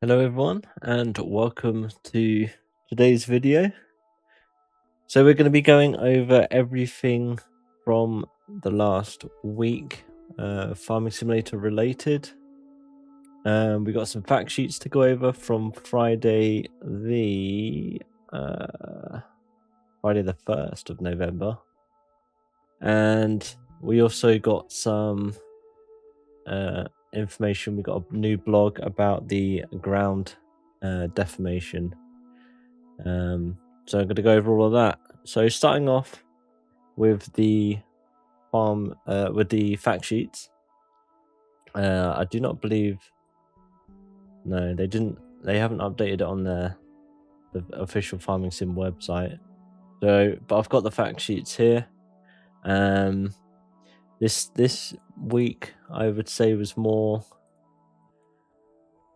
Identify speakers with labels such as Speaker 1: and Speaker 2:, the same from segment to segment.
Speaker 1: Hello everyone and welcome to today's video. So we're going to be going over everything from the last week, Farming Simulator related. We got some fact sheets to go over from Friday the 1st of November. And we also got some information. We got a new blog about the ground deformation. So I'm going to go over all of that. So starting off with the fact sheets. I do not believe. No, they didn't. They haven't updated it on the official Farming Sim website. So, but I've got the fact sheets here. This week I would say was more.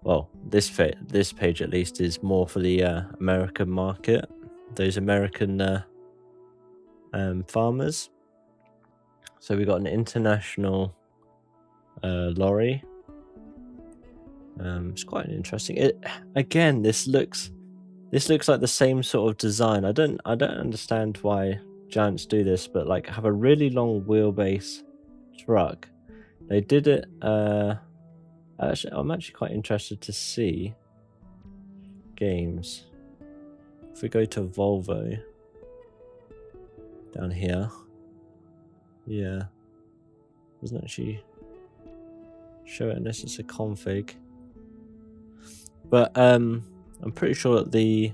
Speaker 1: Well, this page at least is more for the American market. Those American farmers. So we got an international lorry. It's quite interesting. Again, this looks like the same sort of design. I don't understand why Giants do this, but like have a really long wheelbase truck. They did it. I'm actually quite interested to see games. If we go to Volvo down here, yeah, doesn't actually show it unless it's a config. But I'm pretty sure that the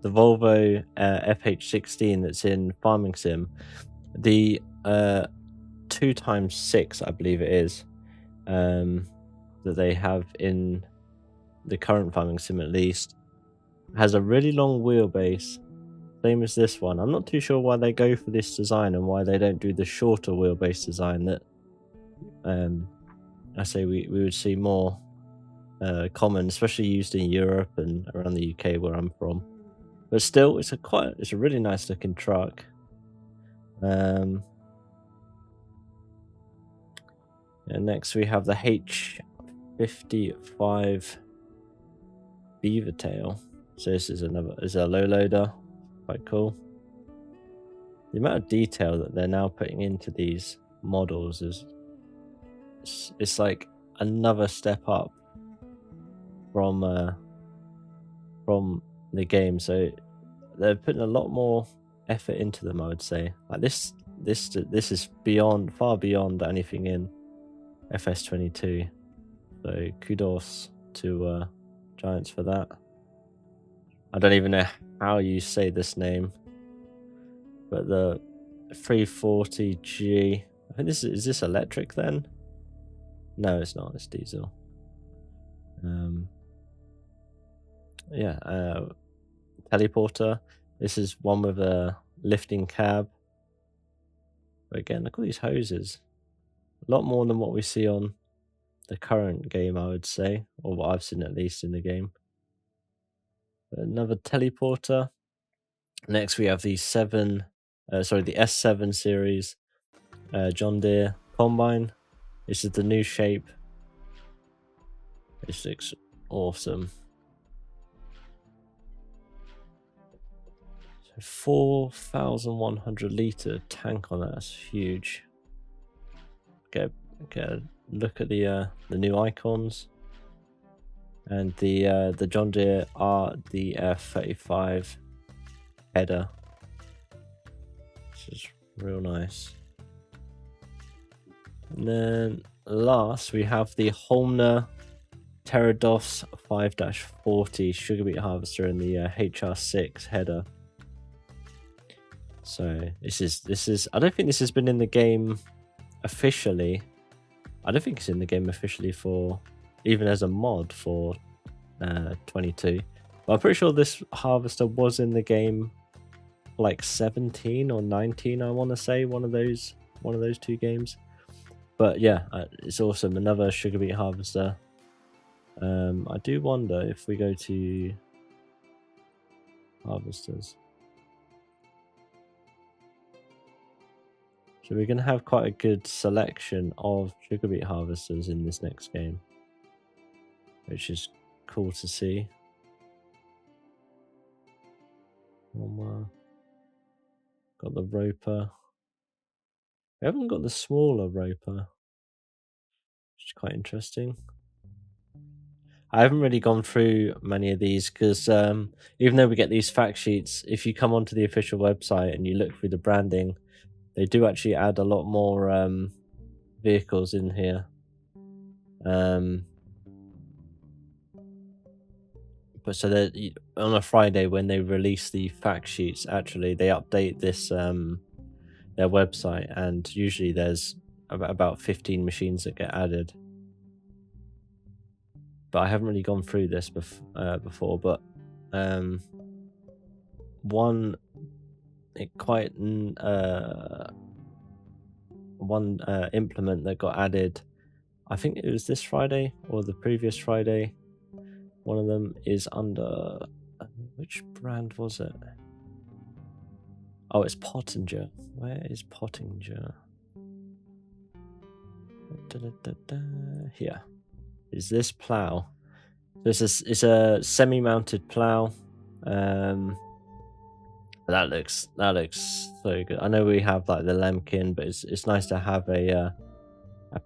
Speaker 1: Volvo FH16 that's in Farming Sim, the 2x6 I believe it is, that they have in the current Farming Sim at least, has a really long wheelbase, same as this one. I'm not too sure why they go for this design and why they don't do the shorter wheelbase design that I say we would see more common, especially used in Europe and around the UK where I'm from. But still, it's a really nice looking truck. And next we have the H55 Beaver Tail. So this is a low loader, quite cool. The amount of detail that they're now putting into these models it's like another step up from the game. So they're putting a lot more effort into them, I would say. Like this is far beyond anything in FS22. So kudos to Giants for that. I don't even know how you say this name, but the 340G. I think is this electric then? No, it's not. It's diesel. Yeah, teleporter. This is one with a lifting cab. But again, look at these hoses. A lot more than what we see on the current game, I would say, or what I've seen at least in the game. But another teleporter. Next, we have the S7 series John Deere combine. This is the new shape. This looks awesome. 4,100 litre tank on that. That's huge. Get a look at the new icons and the John Deere RDF35 header. This is real nice. And then last we have the Holmner Terados 5-40 sugar beet harvester in the HR6 header. So this is I don't think this has been in the game officially. I don't think it's in the game officially for even as a mod for 22. But I'm pretty sure this harvester was in the game like 17 or 19, I want to say, one of those two games. But yeah, it's awesome. Another sugar beet harvester. I do wonder if we go to harvesters. So we're going to have quite a good selection of sugar beet harvesters in this next game, which is cool to see. One more. Got the roper. We haven't got the smaller roper, which is quite interesting. I haven't really gone through many of these because even though we get these fact sheets, if you come onto the official website and you look through the branding, they do actually add a lot more vehicles in here. But so that on a Friday when they release the fact sheets, actually they update this their website, and usually there's about 15 machines that get added. But I haven't really gone through this before. But one implement that got added, I think it was this Friday or the previous Friday. One of them is under which brand was it? Oh, it's Pottinger. Where is Pottinger? Here is this plow. It's a semi-mounted plow. That looks so good. I know we have like the Lemkin, but it's nice to have a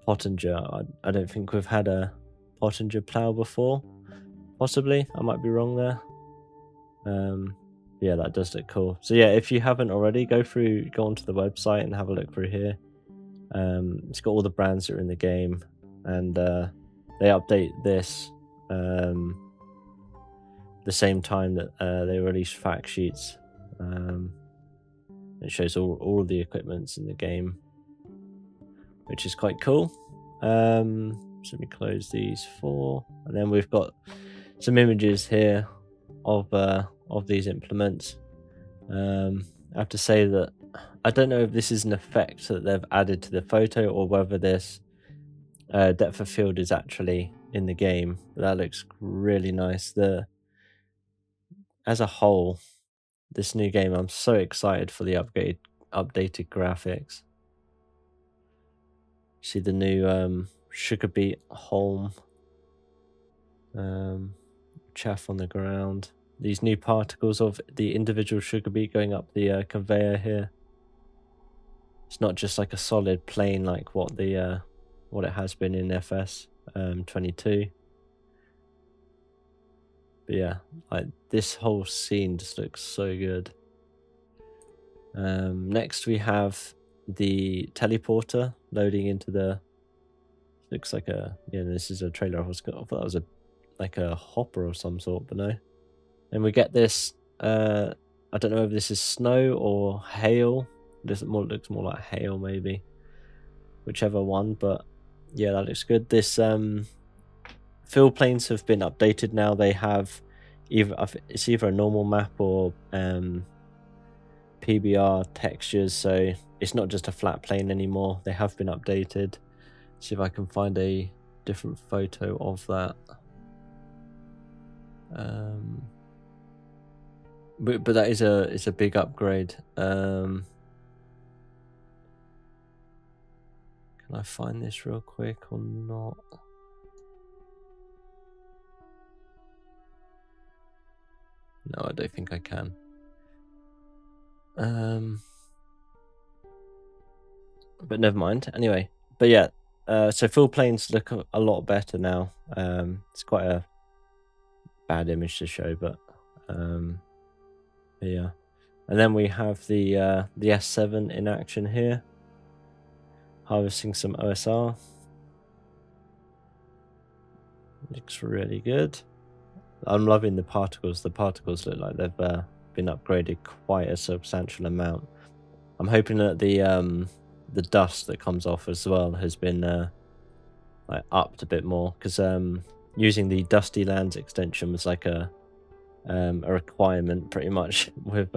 Speaker 1: Pottinger. I don't think we've had a Pottinger plow before. Possibly, I might be wrong there. Yeah, that does look cool. So yeah, if you haven't already, go onto the website and have a look through here. It's got all the brands that are in the game, and they update this the same time that they release fact sheets. It shows all of the equipments in the game, which is quite cool. So let me close these four, and then we've got some images here of these implements. I have to say that I don't know if this is an effect that they've added to the photo or whether this depth of field is actually in the game. But that looks really nice. As a whole, this new game, I'm so excited for the updated graphics. See the new sugar beet home, chaff on the ground. These new particles of the individual sugar beet going up the conveyor here. It's not just like a solid plane like what it has been in FS 22. But yeah, like this whole scene just looks so good. Next we have the teleporter loading into the. Looks like this is a trailer. I thought that was like a hopper of some sort, but no. And we get this. I don't know if this is snow or hail. This looks more like hail, maybe. Whichever one, but yeah, that looks good. This fill planes have been updated now. They have it's either a normal map or PBR textures, so it's not just a flat plane anymore. They have been updated. See if I can find a different photo of that. But that is a big upgrade. Can I find this real quick or not? No, I don't think I can. But never mind. Anyway, but yeah. So full planes look a lot better now. It's quite a bad image to show, but yeah. And then we have the S7 in action here, harvesting some OSR. Looks really good. I'm loving the particles. The particles look like they've been upgraded quite a substantial amount. I'm hoping that the dust that comes off as well has been like upped a bit more, because using the Dusty Lands extension was like a requirement pretty much with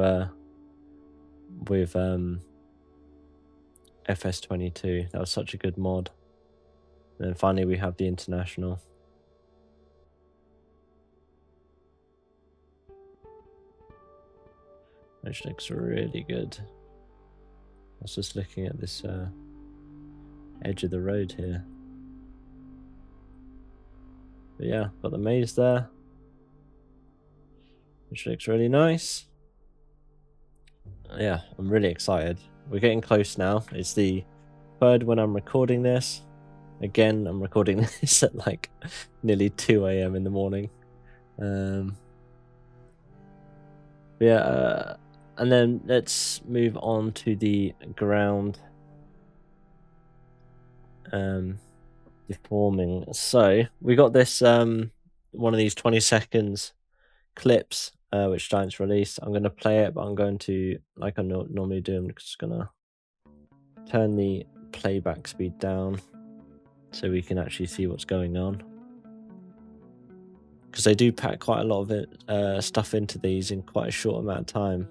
Speaker 1: FS22. That was such a good mod. And then finally we have the international. Which looks really good. I was just looking at this edge of the road here. But yeah, got the maze there. which looks really nice. Yeah, I'm really excited. We're getting close now. It's the third when I'm recording this. Again, I'm recording this at like nearly 2 a.m. in the morning. Yeah, and then let's move on to the ground deforming. So we got this one of these 20 seconds clips which Giants released. I'm going to play it, but I'm going to, like I normally do, I'm just going to turn the playback speed down so we can actually see what's going on, because they do pack quite a lot of it stuff into these in quite a short amount of time.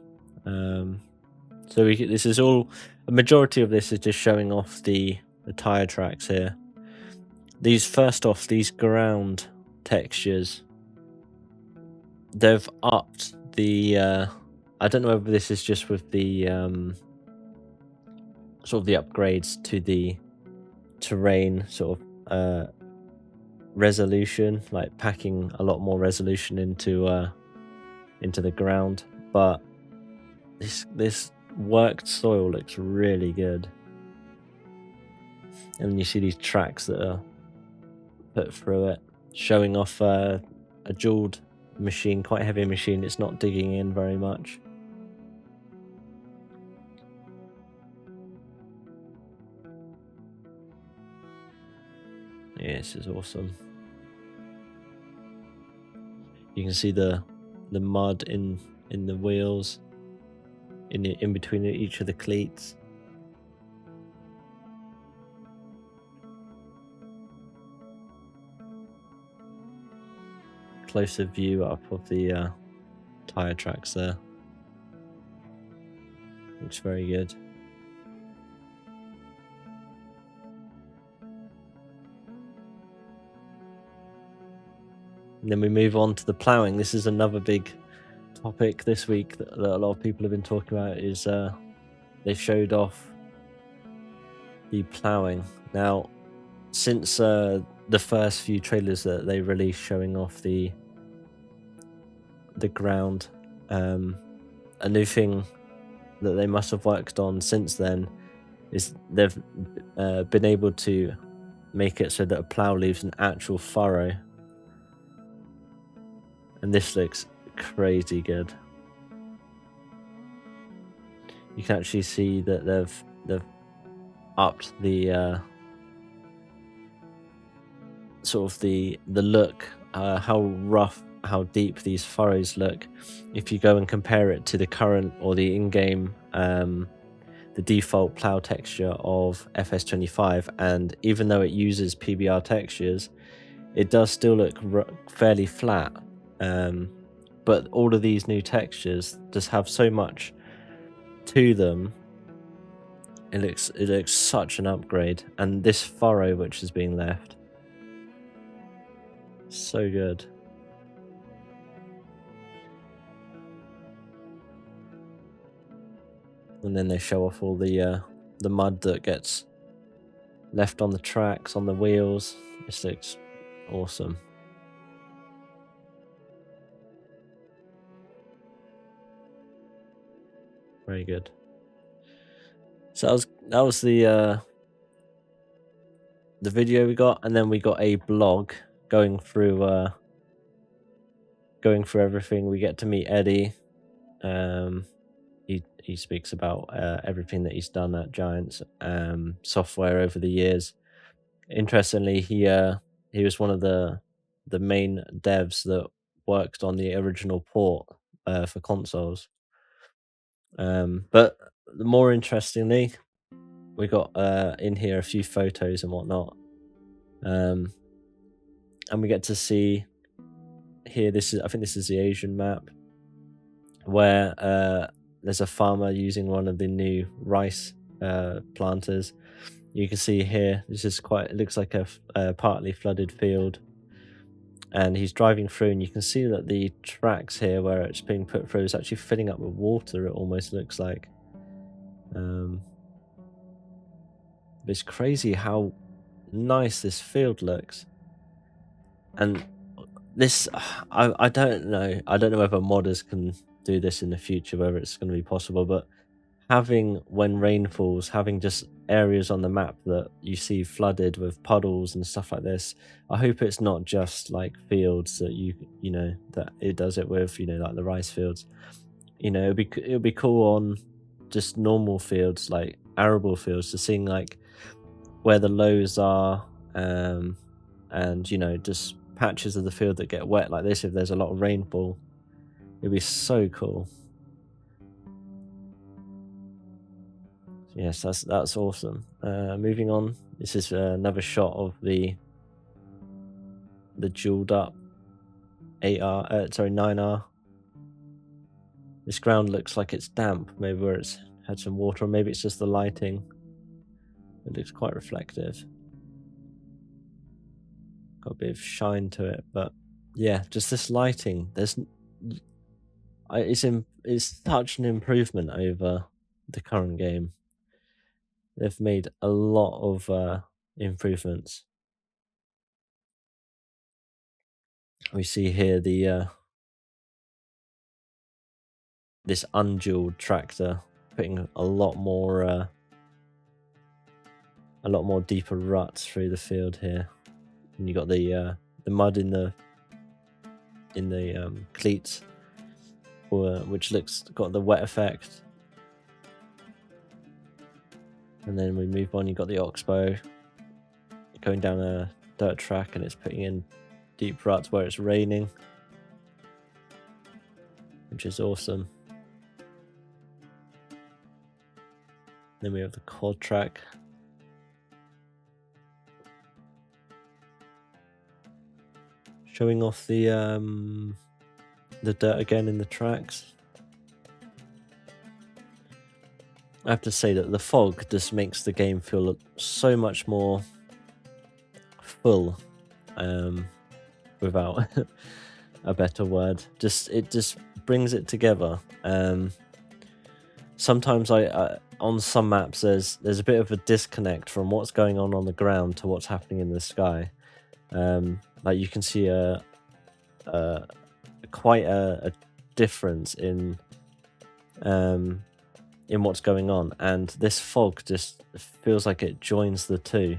Speaker 1: So this is all, a majority of this is just showing off the tire tracks here. These, first off, these ground textures, they've upped the I don't know whether this is just with the sort of the upgrades to the terrain sort of resolution, like packing a lot more resolution into the ground, but this worked soil looks really good. And then you see these tracks that are put through it, showing off a jeweled machine, quite heavy machine. It's not digging in very much. Yeah, this is awesome. You can see the mud in the wheels, in between each of the cleats. Closer view up of the tire tracks there. Looks very good. And then we move on to the ploughing. This is another big topic this week that a lot of people have been talking about, is they showed off the ploughing. Now, since the first few trailers that they released showing off the ground, a new thing that they must have worked on since then is they've been able to make it so that a plough leaves an actual furrow, and this looks crazy good. You can actually see that they've upped the sort of the look, how rough, how deep these furrows look. If you go and compare it to the current or the in-game the default plow texture of FS25, and even though it uses PBR textures, it does still look fairly flat. But all of these new textures just have so much to them. It looks such an upgrade, and this furrow which is being left, so good. And then they show off all the mud that gets left on the tracks, on the wheels. This looks awesome. Very good. So that was the video we got, and then we got a blog going through everything. We get to meet Eddie. He speaks about everything that he's done at Giants software over the years. Interestingly, he was one of the main devs that worked on the original port for consoles. But more interestingly, we got in here a few photos and whatnot, and we get to see here. I think this is the Asian map, where there's a farmer using one of the new rice planters. You can see here, this is it looks like a partly flooded field, and he's driving through, and you can see that the tracks here where it's being put through is actually filling up with water, it almost looks like. It's crazy how nice this field looks. And this I don't know. I don't know whether modders can do this in the future, whether it's going to be possible, but having when rain falls, having just areas on the map that you see flooded with puddles and stuff like this. I hope it's not just like fields that you know that it does it with, you know, like the rice fields. You know, it'd be cool on just normal fields like arable fields to seeing like where the lows are, and you know just patches of the field that get wet like this if there's a lot of rainfall. It'd be so cool. Yes, that's awesome. Moving on, this is another shot of the jeweled up 8R, sorry 9R. This ground looks like it's damp, maybe where it's had some water, or maybe it's just the lighting. It looks quite reflective. Got a bit of shine to it, but yeah, just this lighting. It's such an improvement over the current game. They've made a lot of improvements. We see here the this undualed tractor putting a lot more deeper ruts through the field here, and you got the mud in the cleats, which looks got the wet effect. And then we move on. You got the oxbow going down a dirt track, and it's putting in deep ruts where it's raining, which is awesome. Then we have the quad track. Showing off the dirt again in the tracks. I have to say that the fog just makes the game feel so much more full, without a better word. It just brings it together. Sometimes I on some maps there's a bit of a disconnect from what's going on the ground to what's happening in the sky. Like you can see quite a difference in what's going on, and this fog just feels like it joins the two.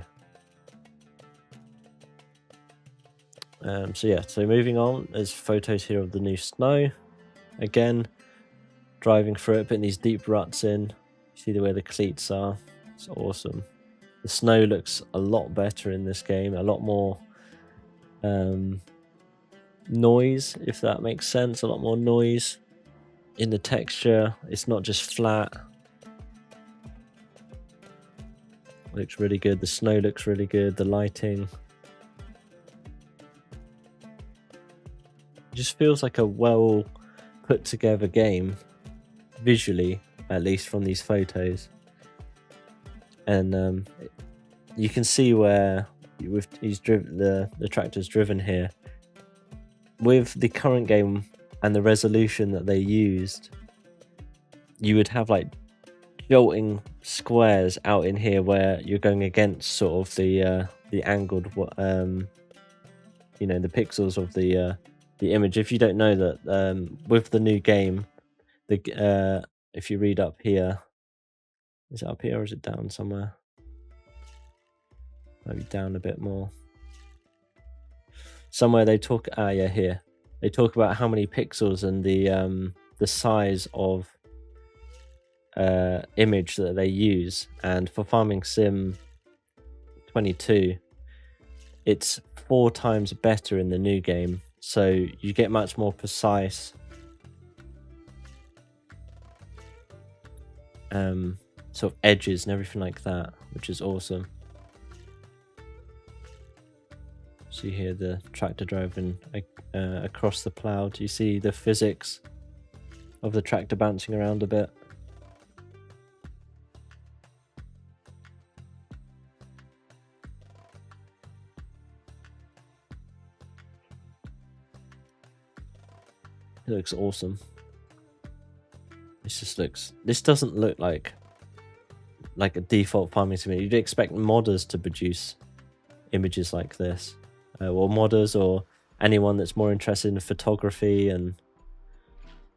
Speaker 1: So yeah, so moving on, there's photos here of the new snow. Again, driving through it, putting these deep ruts in. See the way the cleats are. It's awesome. The snow looks a lot better in this game, a lot more noise, if that makes sense, a lot more noise in the texture. It's not just flat. It looks really good. The snow looks really good. The lighting. It just feels like a well put together game, visually, at least from these photos. And you can see where he's driven the tractor's driven here. With the current game and the resolution that they used, you would have like jolting squares out in here where you're going against sort of the angled you know, the pixels of the image. If you don't know that, with the new game, if you read up here, is it up here or is it down somewhere? Maybe down a bit more. Somewhere they talk. Yeah, here they talk about how many pixels and the size of image that they use. And for Farming Sim 22, it's 4 times better in the new game. So you get much more precise sort of edges and everything like that, which is awesome. See here the tractor driving across the plough. Do you see the physics of the tractor bouncing around a bit? It looks awesome. This doesn't look like a default farming simulator. You'd expect modders to produce images like this, or modders or anyone that's more interested in photography and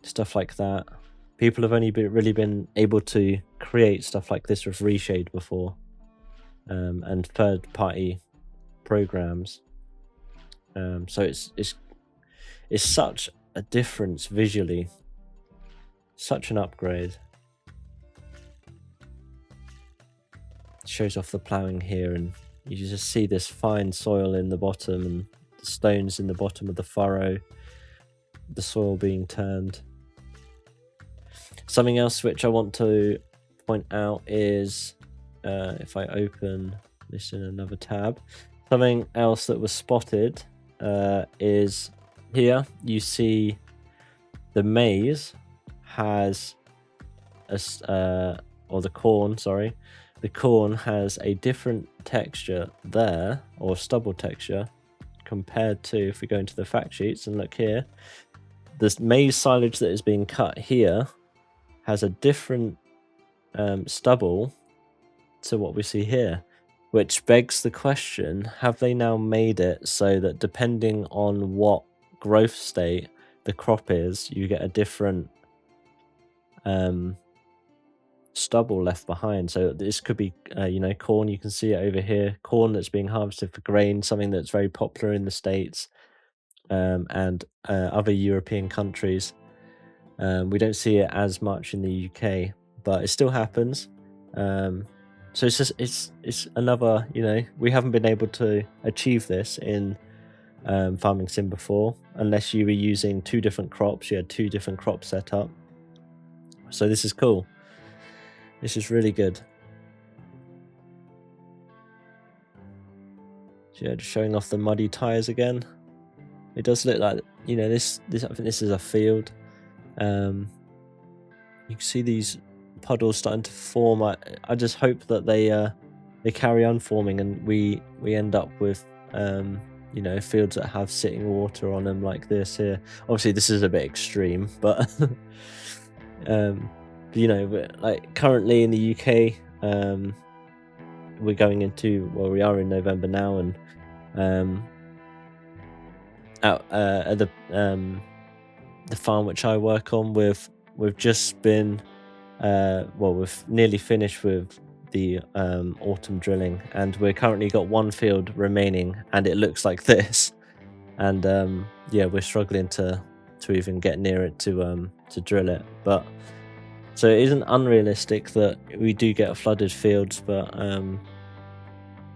Speaker 1: stuff like that. People have only really been able to create stuff like this with Reshade before, and third-party programs. So it's such a difference visually, such an upgrade. It shows off the ploughing here, and you just see this fine soil in the bottom and the stones in the bottom of the furrow, the soil being turned. Something else which I want to point out is, if I open this in another tab, something else that was spotted is here you see the maize has or the corn, sorry, the corn has a different texture there, or stubble texture, compared to, if we go into the fact sheets and look here, this maize silage that is being cut here has a different stubble to what we see here, which begs the question, have they now made it so that depending on what growth state the crop is, you get a different stubble left behind? So this could be corn. You can see it over here, corn that's being harvested for grain, something that's very popular in the States and other European countries. We don't see it as much in the UK, but it still happens. So it's another, we haven't been able to achieve this in Farming Sim before, unless you were using two different crops. You had two different crops set up. So this is cool. This is really good. So yeah, just showing off the muddy tires again. It does look like, this I think this is a field. You can see these puddles starting to form. I just hope that they carry on forming and we end up with fields that have sitting water on them like this here. Obviously this is a bit extreme, but like currently in the UK, we're going into, well, we are in November now, and out at the farm which I work on, we've just been we've nearly finished with the autumn drilling, and we're currently got one field remaining, and it looks like this. And we're struggling to even get near it to drill it. But so it isn't unrealistic that we do get flooded fields, but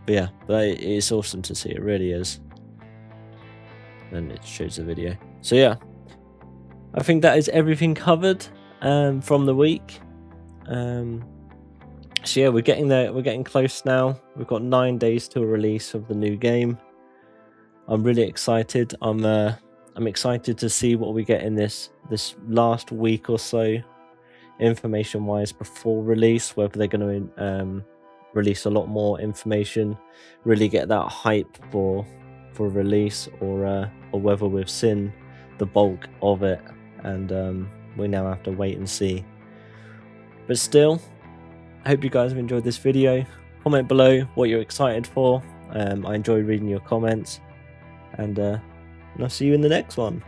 Speaker 1: it's awesome to see. It really is. And it shows the video. So yeah, I think that is everything covered from the week. So yeah, we're getting there. We're getting close now. We've got 9 days to a release of the new game. I'm really excited. I'm excited to see what we get in this last week or so, information wise, before release. Whether they're going to release a lot more information, really get that hype for release, or whether we've seen the bulk of it and we now have to wait and see. But still, I hope you guys have enjoyed this video. Comment below what you're excited for. I enjoy reading your comments, and I'll see you in the next one.